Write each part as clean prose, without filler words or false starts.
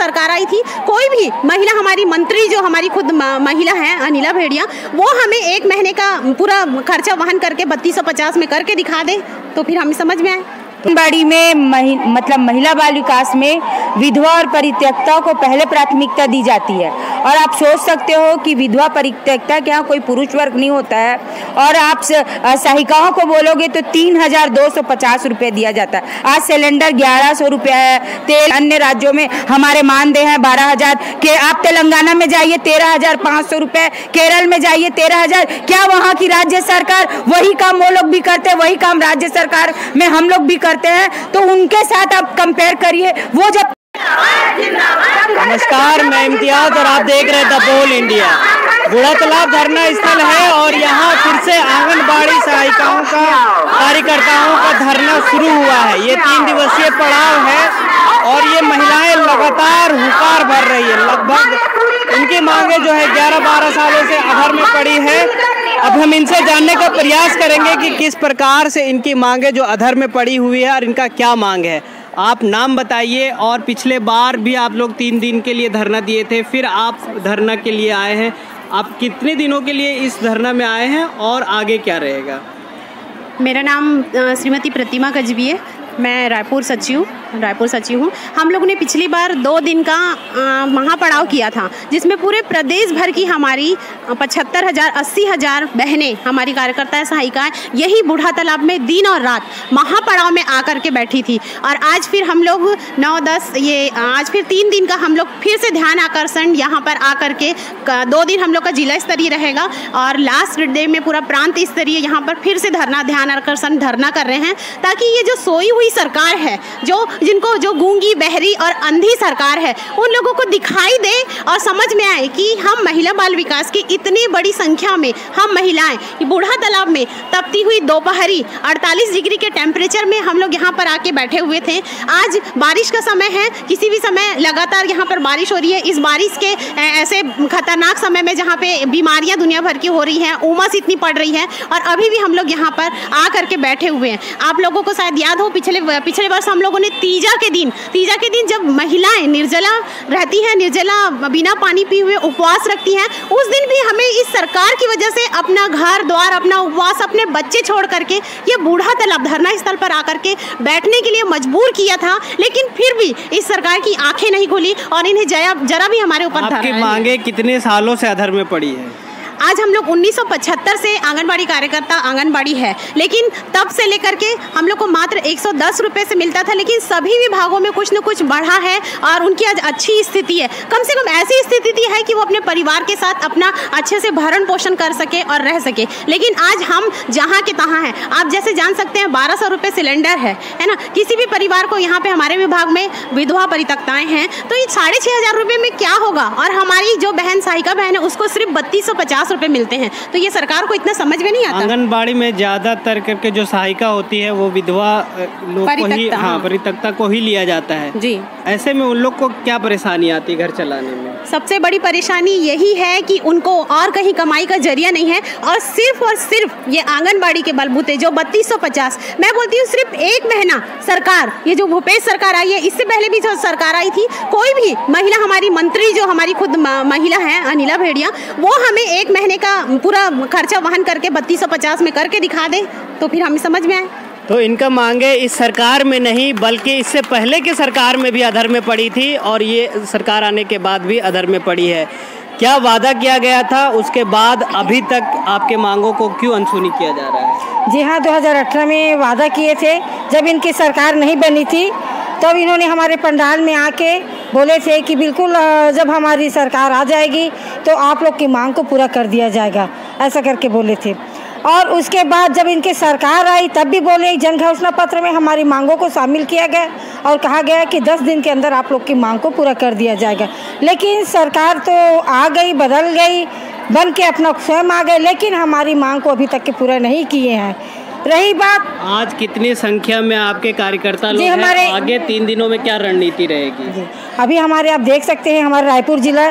सरकार आई थी, कोई भी महिला, हमारी मंत्री जो हमारी खुद महिला है अनिला भेड़िया, वो हमें 1 महीने का पूरा खर्चा वहन करके 3250 में करके दिखा दे तो फिर हमें समझ में आए। आंगनबाड़ी में महिला बाल विकास में विधवा और परित्यक्ता को पहले प्राथमिकता दी जाती है। और आप सोच सकते हो कि विधवा परित्यक्ता के यहाँ कोई पुरुष वर्ग नहीं होता है, और आप सहायिकाओं को बोलोगे तो 3250 रुपये दिया जाता है। आज सिलेंडर 1100 रुपये है, तेल अन्य राज्यों में हमारे मानदेय हैं 12,000 के। आप तेलंगाना में जाइए 13,500 रुपये, केरल में जाइए 13,000। क्या वहाँ की राज्य सरकार वही काम वो लोग भी करते हैं, वही काम राज्य सरकार में हम लोग भी करते हैं? तो उनके साथ आप कंपेयर करिए। वो जब नमस्कार, मैं इम्तियाज और आप देख रहे हैं द बोल इंडिया। बूढ़ा तालाब धरना स्थल है और यहाँ फिर से आंगनबाड़ी सहायिकाओं का, कार्यकर्ताओं का धरना शुरू हुआ है। ये 3 दिवसीय पड़ाव है और ये महिलाएं लगातार हुंकार भर रही है। लगभग इनकी मांगे जो है 11-12 सालों से अधर में पड़ी है। अब हम इनसे जानने का प्रयास करेंगे कि किस प्रकार से इनकी मांगे जो अधर में पड़ी हुई है और इनका क्या मांग है। आप नाम बताइए, और पिछले बार भी आप लोग 3 दिन के लिए धरना दिए थे, फिर आप धरना के लिए आए हैं। आप कितने दिनों के लिए इस धरना में आए हैं और आगे क्या रहेगा? मेरा नाम श्रीमती प्रतिमा गजबी है, मैं रायपुर सचिव हूँ। हम लोगों ने पिछली बार 2 दिन का महापड़ाव किया था, जिसमें पूरे प्रदेश भर की हमारी 75,000 80,000 बहनें, हमारी कार्यकर्ता सहायिकाएं यही बूढ़ा तालाब में दिन और रात महापड़ाव में आकर के बैठी थी। और आज फिर हम लोग 9-10 आज फिर 3 दिन का हम लोग फिर से ध्यान आकर्षण यहाँ पर आकर के 2 दिन हम लोग का जिला स्तरीय रहेगा और लास्ट डे में पूरा प्रांत स्तरीय यहाँ पर फिर से ध्यान आकर्षण धरना कर रहे हैं, ताकि ये जो सोई हुई सरकार है, जो गूंगी, बहरी और अंधी सरकार है, उन लोगों को दिखाई दे और समझ में आए कि हम महिला बाल विकास की इतनी बड़ी संख्या में हम महिलाएं बूढ़ा तालाब में तपती हुई दोपहरी 48 डिग्री के टेम्परेचर में हम लोग यहाँ पर आके बैठे हुए थे। आज बारिश का समय है, किसी भी समय लगातार यहाँ पर बारिश हो रही है। इस बारिश के ऐसे खतरनाक समय में जहाँ पे बीमारियाँ दुनिया भर की हो रही हैं, उमस इतनी पड़ रही है, और अभी भी हम लोग यहाँ पर आ करके बैठे हुए हैं। आप लोगों को शायद याद हो, पिछले वर्ष हम लोगों ने तीजा के दिन जब महिलाएं निर्जला रहती हैं, निर्जला बिना पानी पिए हुए उपवास रखती हैं, उस दिन भी हमें इस सरकार की वजह से अपना घर द्वार, अपना उपवास, अपने बच्चे छोड़ करके ये बूढ़ा तालाब धरना स्थल पर आकर के बैठने के लिए मजबूर किया था। लेकिन फिर भी इस सरकार की आंखें नहीं खुली और इन्हें जरा भी हमारे ऊपर आपकी मांगे कितने सालों से अधर में पड़ी है? आज हम लोग 1975 से आंगनबाड़ी कार्यकर्ता आंगनबाड़ी है, लेकिन तब से लेकर के हम लोग को मात्र 110 रुपये से मिलता था। लेकिन सभी विभागों में कुछ न कुछ बढ़ा है और उनकी आज अच्छी स्थिति है। कम से कम ऐसी स्थिति है कि वो अपने परिवार के साथ अपना अच्छे से भरण पोषण कर सके और रह सके। लेकिन आज हम जहाँ के तहाँ हैं। आप जैसे जान सकते हैं 1200 रुपये सिलेंडर है ना। किसी भी परिवार को यहाँ पे हमारे विभाग में विधवा परित्यक्ताएँ हैं तो ये 6,500 रुपये में क्या होगा, और हमारी जो बहन सहायिका बहन है उसको सिर्फ 3250 रुपये मिलते हैं। तो ये सरकार को इतना समझ में नहीं आता। आंगनबाड़ी में ज्यादातर करके जो सहायिका होती है वो विधवा लोग को ही, परित्यक्ता को ही लिया जाता है जी। ऐसे में उन लोग को क्या परेशानी आती है घर चलाने में? सबसे बड़ी परेशानी यही है कि उनको और कहीं कमाई का जरिया नहीं है, और सिर्फ ये आंगनबाड़ी के बलबूते जो 3250, मैं बोलती हूँ सिर्फ 1 महीना सरकार, ये जो भूपेश सरकार आई है, इससे पहले भी जो सरकार आई थी, कोई भी महिला, हमारी मंत्री जो हमारी खुद महिला है अनिला भेड़िया, वो हमें 1 महीने का पूरा खर्चा वहन करके 3250 में करके दिखा दे तो फिर हमें समझ में आए। तो इनका मांगे इस सरकार में नहीं बल्कि इससे पहले की सरकार में भी अधर में पड़ी थी और ये सरकार आने के बाद भी अधर में पड़ी है। क्या वादा किया गया था, उसके बाद अभी तक आपके मांगों को क्यों अनसुनी किया जा रहा है? जी हाँ, 2018 में वादा किए थे, जब इनकी सरकार नहीं बनी थी तब इन्होंने हमारे पंडाल में आके बोले थे कि बिल्कुल जब हमारी सरकार आ जाएगी तो आप लोग की मांग को पूरा कर दिया जाएगा, ऐसा करके बोले थे। और उसके बाद जब इनकी सरकार आई तब भी बोले जन घोषणा पत्र में हमारी मांगों को शामिल किया गया और कहा गया कि 10 दिन के अंदर आप लोग की मांग को पूरा कर दिया जाएगा। लेकिन सरकार तो आ गई, बदल गई, बन के अपना स्वयं आ गए, लेकिन हमारी मांग को अभी तक के पूरा नहीं किए हैं। रही बात आज कितनी संख्या में आपके कार्यकर्ता लोग हमारे हैं? आगे 3 दिनों में क्या रणनीति रहेगी? अभी हमारे आप देख सकते हैं हमारा रायपुर जिला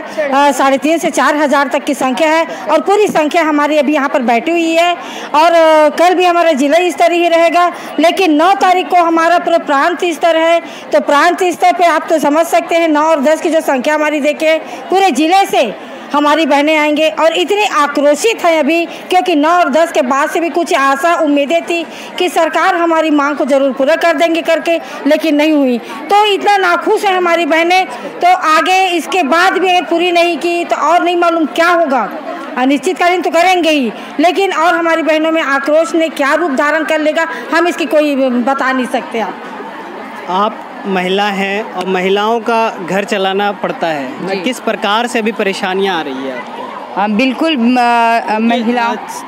3,500 से 4,000 तक की संख्या है और पूरी संख्या हमारी अभी यहाँ पर बैठी हुई है और कल भी हमारा जिला स्तर ही रहेगा। लेकिन 9 तारीख को हमारा पूरा प्रांत स्तर है, तो प्रांत स्तर पे आप तो समझ सकते हैं 9 और 10 की जो संख्या हमारी देखे पूरे जिले से हमारी बहनें आएंगे और इतनी आक्रोशित हैं अभी, क्योंकि 9 और 10 के बाद से भी कुछ आशा उम्मीदें थी कि सरकार हमारी मांग को जरूर पूरा कर देंगे करके, लेकिन नहीं हुई। तो इतना नाखुश है हमारी बहनें, तो आगे इसके बाद भी अगर पूरी नहीं की तो और नहीं मालूम क्या होगा। अनिश्चितकालीन तो करेंगे ही, लेकिन और हमारी बहनों में आक्रोश ने क्या रूप धारण कर लेगा हम इसकी कोई बता नहीं सकते। आप महिला हैं और महिलाओं का घर चलाना पड़ता है, किस प्रकार से अभी परेशानियां आ रही है आपको? बिल्कुल महिला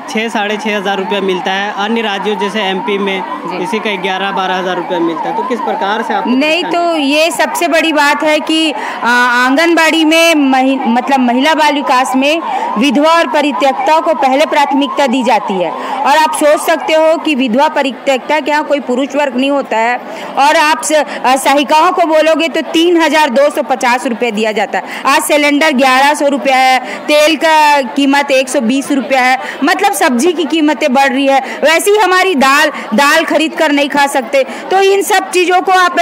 6,500 रुपया मिलता है, अन्य राज्यों जैसे एमपी में इसी का 11-12 हज़ार रुपया मिलता है, तो किस प्रकार से आप? नहीं, तो ये सबसे बड़ी बात है कि आंगनबाड़ी में मतलब महिला बाल विकास में विधवा और परित्यक्ता को पहले प्राथमिकता दी जाती है। और आप सोच सकते हो कि विधवा परित्यक्ता के यहाँ कोई पुरुष वर्ग नहीं होता है और आप सहायिकाओं को बोलोगे तो 3,250 रुपये दिया जाता है। आज सिलेंडर 1,100 रुपया है, तेल का कीमत 120 रुपया है, मतलब सब्जी की कीमतें बढ़ रही है। वैसे ही हमारी दाल खरीद कर नहीं खा सकते। तो इन सब चीज़ों को आप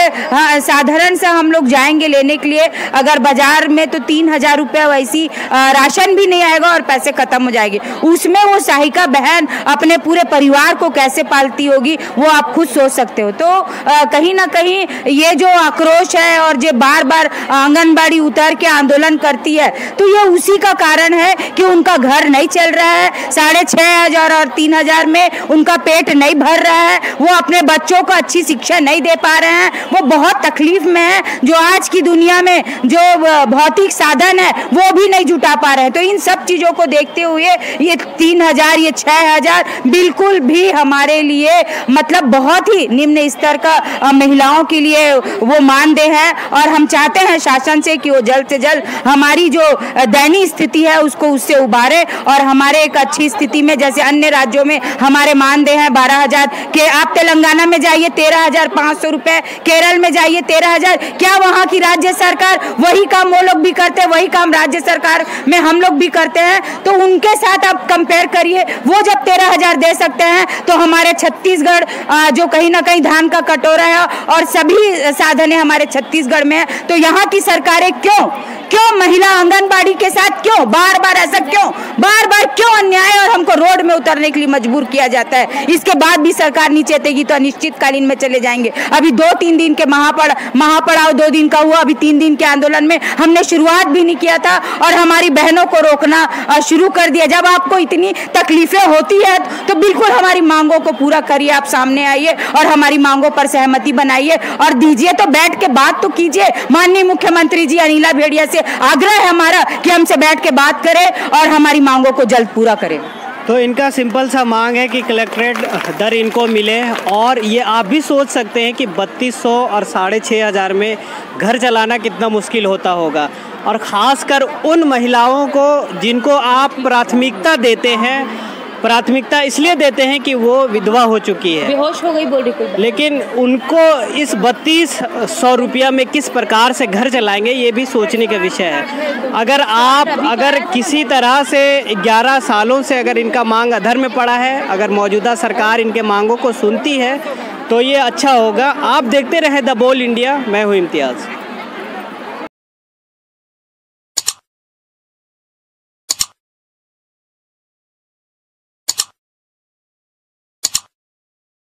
साधारण से हम लोग जाएंगे लेने के लिए, अगर बाजार में तो 3,000 रुपया वैसी राशन भी नहीं आएगा और पैसे खत्म हो जाएंगे। उसमें वो सहायिका बहन अपने पूरे परिवार को कैसे पालती होगी वो आप खुद सोच सकते हो। तो कहीं ना कहीं ये जो आक्रोश है और जो बार बार आंगनबाड़ी उतर के आंदोलन करती है, तो ये उसी का कारण है कि उनका घर नहीं चल रहा है। 6,500 और 3,000 में उनका पेट नहीं भर रहा है, वो अपने बच्चों को अच्छी शिक्षा नहीं दे पा रहे हैं, वो बहुत तकलीफ में है। जो आज की दुनिया में जो भौतिक साधन है वो भी नहीं जुटा पा रहे हैं। तो इन सब चीज़ों को देखते हुए ये 3,000 ये 6,000 बिल्कुल भी हमारे लिए मतलब बहुत ही निम्न स्तर का महिलाओं के लिए वो मानदेय है। और हम चाहते हैं शासन से कि वो जल्द से जल्द हमारी जो दयनीय स्थिति है उसको उससे उबारे और हमारे एक अच्छी स्थिति में, जैसे अन्य राज्यों में हमारे मानदेय हैं 12,000 के, आप तेलंगाना में जाइए 13,500 रुपए, केरल में जाइए 13,000। क्या वहाँ की राज्य सरकार वही काम वो लोग भी करते हैं, वही काम राज्य सरकार में हम लोग भी करते हैं? तो उनके साथ आप कंपेयर करिए। वो जब 13,000 दे सकते हैं तो हमारे छत्तीसगढ़ जो कहीं ना कहीं धान का कटोरा है और सभी साधन है हमारे छत्तीसगढ़ में है, तो यहाँ की सरकारें क्यों महिला आंगनबाड़ी के साथ क्यों बार बार ऐसा बार बार क्यों अन्याय और हमको रोड में उतरने के लिए मजबूर किया जाता है? इसके बाद भी सरकार नहीं चेतेगी तो अनिश्चितकालीन में चले जाएंगे। अभी 2-3 दिन के महापड़ाव 2 दिन का हुआ, अभी 3 दिन के आंदोलन में हमने शुरुआत भी नहीं किया था और हमारी बहनों को रोकना शुरू कर दिया। जब आपको इतनी तकलीफें होती है तो बिल्कुल हमारी मांगों को पूरा करिए, आप सामने आइए और हमारी मांगों पर सहमति बनाइए और दीजिए, तो बैठ के बात तो कीजिए। माननीय मुख्यमंत्री जी अनिला भेड़िया से आग्रह है हमारा कि हमसे बैठ के बात करें और हमारी मांगों को जल्द पूरा करें। तो इनका सिंपल सा मांग है कि कलेक्ट्रेट दर इनको मिले और ये आप भी सोच सकते हैं कि 3,200 और 6,500 में घर चलाना कितना मुश्किल होता होगा। और ख़ासकर उन महिलाओं को जिनको आप प्राथमिकता देते हैं, प्राथमिकता इसलिए देते हैं कि वो विधवा हो चुकी है, बेहोश हो गई बोल रही, लेकिन उनको इस 3,200 रुपया में किस प्रकार से घर चलाएंगे ये भी सोचने का विषय है। अगर किसी तरह से 11 सालों से अगर इनका मांग अधर में पड़ा है, अगर मौजूदा सरकार इनके मांगों को सुनती है तो ये अच्छा होगा। आप देखते रहे द बोल इंडिया, मैं हूँ इम्तियाज़।